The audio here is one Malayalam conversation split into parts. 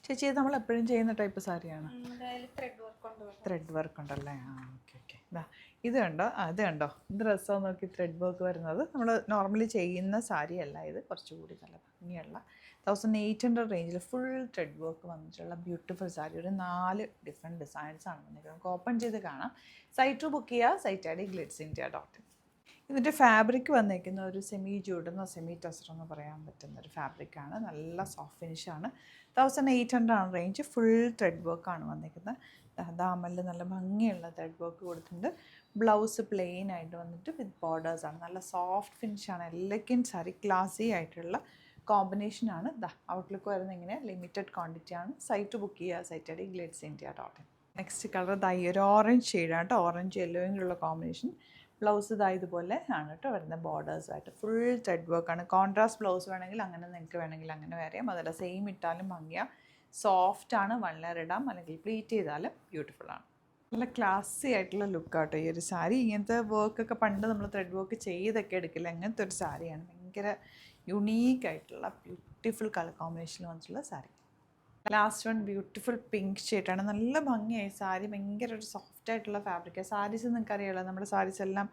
ചേച്ചി ഇത് നമ്മൾ എപ്പോഴും ചെയ്യുന്ന ടൈപ്പ് സാരിയാണ്. ത്രെഡ് വർക്ക് ഉണ്ടല്ലേ. ആ ഓക്കെ ഓക്കെ. ഇതാ ഇത് കണ്ടോ, അത് കണ്ടോ, ഇത് രസം നോക്കി ത്രെഡ് വർക്ക് വരുന്നത്. നമ്മൾ നോർമലി ചെയ്യുന്ന സാരി അല്ല ഇത്, കുറച്ചുകൂടി നല്ല ഭംഗിയുള്ള 1800 റേഞ്ചിൽ ഫുൾ ത്രെഡ് വർക്ക് വന്നിട്ടുള്ള ബ്യൂട്ടിഫുൾ സാരി. ഒരു 4 ഡിഫറെൻറ്റ് ഡിസൈൻസ് ആണ് വന്നിരിക്കുന്നത്. നമുക്ക് ഓപ്പൺ ചെയ്ത് കാണാം. സൈറ്റ് ബുക്ക് ചെയ്യുക, സൈറ്റ് ഐ ഡി glitzindia.in. ഇതിൻ്റെ ഫാബ്രിക് വന്നിരിക്കുന്ന ഒരു സെമി ജൂഡെന്നോ സെമി ടസർ എന്ന് പറയാൻ പറ്റുന്ന ഒരു ഫാബ്രിക്കാണ്. നല്ല സോഫ്റ്റ് ഫിനിഷാണ്. 1800 ആണ് റേഞ്ച്. ഫുൾ ത്രെഡ് വർക്കാണ് വന്നിരിക്കുന്നത്. ദാമലിൽ നല്ല ഭംഗിയുള്ള ത്രെഡ് വർക്ക് കൊടുത്തിട്ടുണ്ട്. ബ്ലൗസ് പ്ലെയിൻ ആയിട്ട് വന്നിട്ട് വിത്ത് ബോർഡേഴ്സാണ്. നല്ല സോഫ്റ്റ് ഫിനിഷാണ്. എലഗൻറ്റ് സാരി, ക്ലാസി ആയിട്ടുള്ള കോമ്പിനേഷനാണ്. ഔട്ട്ലുക്ക് വരുന്നത് ഇങ്ങനെ ലിമിറ്റഡ് ക്വാണ്ടിറ്റി ആണ്. സൈറ്റ് ബുക്ക് ചെയ്യുക, site I D glitzindia.in. Next colour ഒരു ഓറഞ്ച് ഷെയ്ഡാണ് കേട്ടോ. Orange യെല്ലോയിലുള്ള combination. ബ്ലൗസ് ഇതുപോലെ ആണ് കേട്ടോ വരുന്നത്. ബോർഡേഴ്സായിട്ട് ഫുൾ ത്രെഡ് വർക്കാണ്. കോൺട്രാസ്റ്റ് ബ്ലൗസ് വേണമെങ്കിൽ അങ്ങനെ, നിങ്ങൾക്ക് വേണമെങ്കിൽ അങ്ങനെ വരാം. അതല്ല സെയിം ഇട്ടാലും ഭംഗിയാണ്. സോഫ്റ്റാണ്. 1 ലെയർ ഇടാം, അല്ലെങ്കിൽ പ്ലീറ്റ് ചെയ്താലും ബ്യൂട്ടിഫുള്ളാണ്. നല്ല ക്ലാസി ആയിട്ടുള്ള ലുക്കാട്ടോ ഈ ഒരു സാരി. ഇങ്ങനത്തെ വർക്കൊക്കെ പണ്ട് നമ്മൾ ത്രെഡ് വർക്ക് ചെയ്തൊക്കെ എടുക്കില്ല, അങ്ങനത്തെ ഒരു സാരിയാണ്. ഭയങ്കര യുണീക്കായിട്ടുള്ള ബ്യൂട്ടിഫുൾ കളർ കോമ്പിനേഷനിൽ വന്നിട്ടുള്ള sari. Last one beautiful pink ഷെയ്ഡാണ്. നല്ല ഭംഗിയായി സാരി. ഭയങ്കര ഒരു സോഫ്റ്റ് ആയിട്ടുള്ള ഫാബ്രിക്. സാരീസ് നിങ്ങൾക്ക് അറിയാമല്ലോ, നമ്മുടെ സാരീസ് എല്ലാം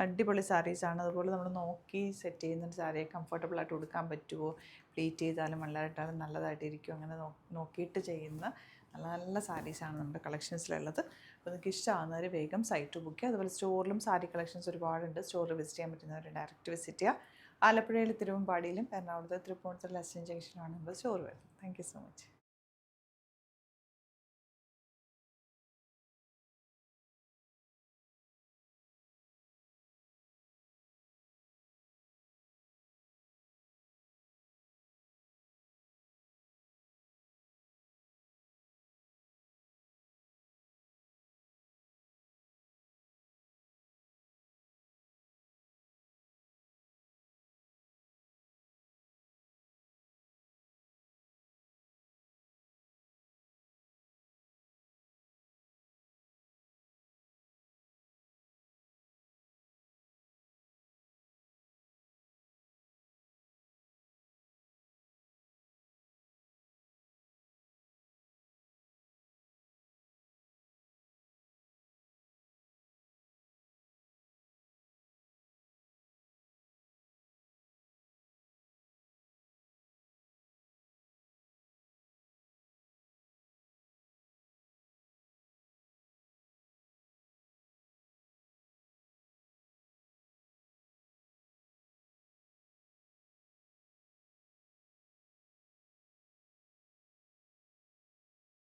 അടിപൊളി സാരീസാണ്. അതുപോലെ നമ്മൾ നോക്കി സെറ്റ് ചെയ്യുന്ന സാരിയെ കംഫർട്ടബിളായിട്ട് കൊടുക്കാൻ പറ്റുമോ, പ്ലീറ്റ് ചെയ്താലും വെള്ളമിട്ടാലും നല്ലതായിട്ടിരിക്കും, അങ്ങനെ നോക്കിയിട്ട് ചെയ്യുന്ന നല്ല നല്ല സാരീസാണ് നമ്മുടെ കളക്ഷൻസിലുള്ളത്. അപ്പോൾ നിങ്ങൾക്ക് ഇഷ്ടമാകുന്നവർ വേഗം സൈറ്റ് ബുക്ക് ചെയ്യുക. അതുപോലെ സ്റ്റോറിലും സാരി കളക്ഷൻസ് ഒരുപാടുണ്ട്. സ്റ്റോറിൽ വിസിറ്റ് ചെയ്യാൻ പറ്റുന്നവർ ഡയറക്റ്റ് വിസിറ്റ് ചെയ്യുക. ആലപ്പുഴയിൽ തിരുവമ്പാടിയിലും എറണാകുളത്ത് തൃപ്പൂണിത്തുറ ലെസ്റ്റൻ ജംഗ്ഷനാണ് നമ്മൾ സ്റ്റോർ വരുന്നത്. Thank you so much.